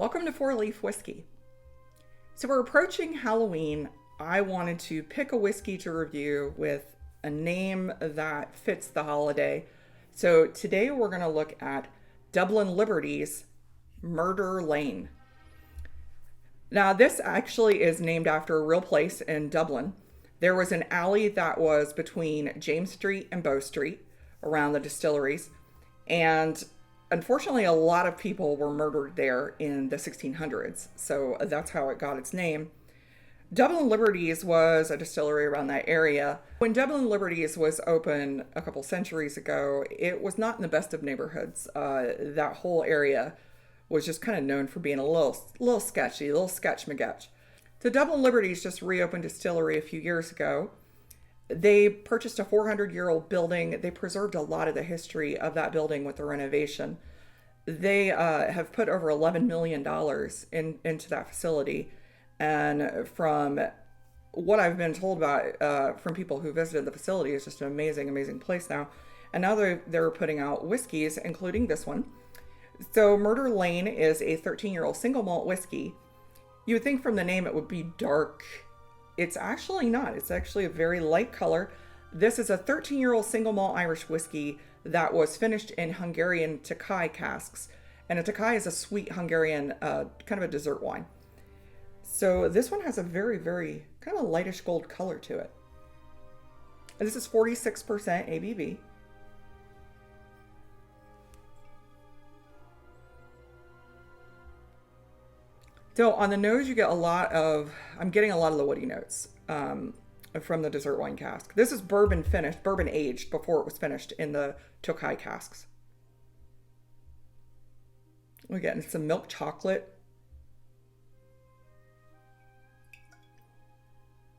Welcome to Four Leaf Whiskey. So we're approaching Halloween. I wanted to pick a whiskey to review with a name that fits the holiday. So today we're going to look at Dublin Liberties Murder Lane. Now this actually is named after a real place in Dublin. There was an alley that was between James Street and Bow Street around the distilleries, and unfortunately, a lot of people were murdered there in the 1600s, so that's how it got its name. Dublin Liberties was a distillery around that area. When Dublin Liberties was open a couple centuries ago, it was not in the best of neighborhoods. That whole area was just kind of known for being a little sketchy, a little sketch-magetch. The Dublin Liberties just reopened distillery a few years ago. They purchased a 400-year-old building. They preserved a lot of the history of that building with the renovation. They have put over $11 million into that facility. And from what I've been told about from people who visited the facility, it's just an amazing, amazing place now. And now they're putting out whiskeys, including this one. So Murder Lane is a 13-year-old single malt whiskey. You would think from the name it would be dark. It's actually not. It's actually a very light color. This is a 13-year-old single malt Irish whiskey that was finished in Hungarian Tokaj Casks. And a Tokaj is a sweet Hungarian, kind of a dessert wine. So this one has a very, very kind of a lightish gold color to it. And this is 46% ABV. So on the nose, you get I'm getting a lot of the woody notes from the dessert wine cask. This is bourbon aged before it was finished in the Tokaj casks. We're getting some milk chocolate.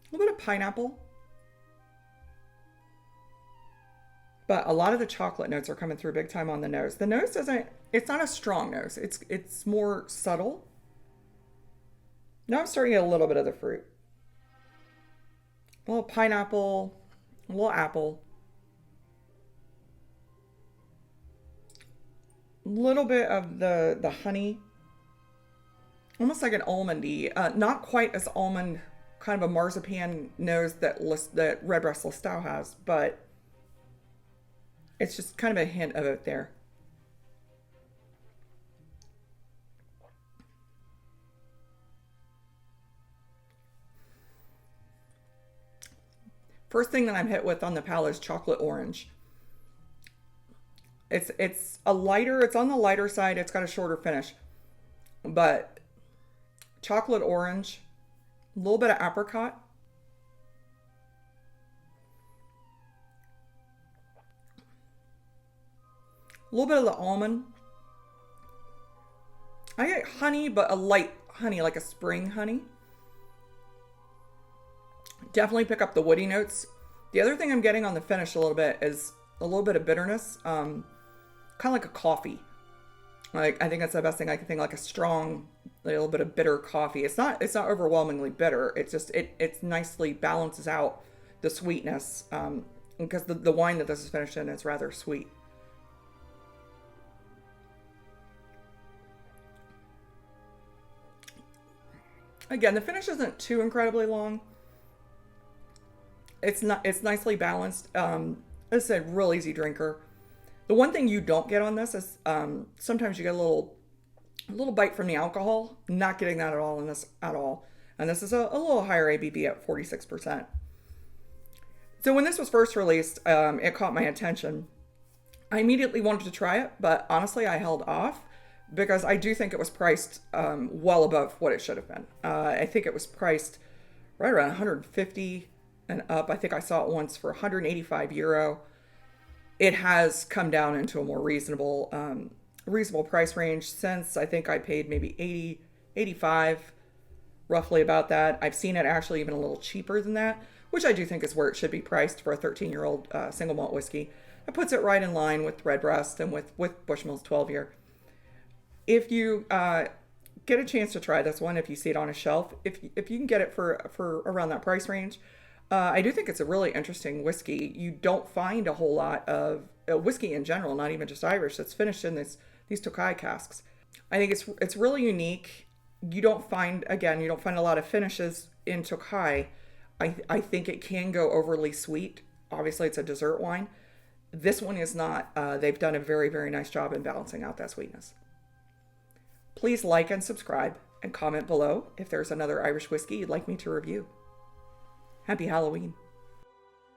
A little bit of pineapple. But a lot of the chocolate notes are coming through big time on the nose. The nose it's not a strong nose. It's more subtle. Now I'm starting to get a little bit of the fruit. A little pineapple, a little apple. A little bit of the honey. Almost like an almondy, not quite as almond, kind of a marzipan nose that Redbreast Listowel has, but it's just kind of a hint of it there. First thing that I'm hit with on the palate is chocolate orange. It's on the lighter side. It's got a shorter finish, but chocolate orange, a little bit of apricot, a little bit of the almond. I get honey, but a light honey, like a spring honey. Definitely pick up the woody notes. The other thing I'm getting on the finish a little bit is a little bit of bitterness, kind of like a coffee. Like I think that's the best thing I can think, like a strong, a little bit of bitter coffee. It's not overwhelmingly bitter. It's just it nicely balances out the sweetness because the wine that this is finished in is rather sweet. Again, the finish isn't too incredibly long. It's nicely balanced. It's a real easy drinker. The one thing you don't get on this is sometimes you get a little bite from the alcohol. Not getting that at all in this at all. And this is a little higher ABV at 46%. So when this was first released, it caught my attention. I immediately wanted to try it, but honestly, I held off because I do think it was priced well above what it should have been. I think it was priced right around 150 and up. I think I saw it once for 185 euro. It has come down into a more reasonable price range since. I think I paid maybe 80, 85, roughly about that. I've seen it actually even a little cheaper than that, which I do think is where it should be priced for a 13-year-old single malt whiskey. It puts it right in line with Redbreast and with Bushmills 12-year. If you get a chance to try this one, if you see it on a shelf, if you can get it for around that price range, I do think it's a really interesting whiskey. You don't find a whole lot of whiskey in general, not even just Irish, that's finished in these Tokaj casks. I think it's really unique. You don't find a lot of finishes in Tokaj. I think it can go overly sweet. Obviously, it's a dessert wine. This one is not. They've done a very, very nice job in balancing out that sweetness. Please like and subscribe and comment below if there's another Irish whiskey you'd like me to review. Happy Halloween.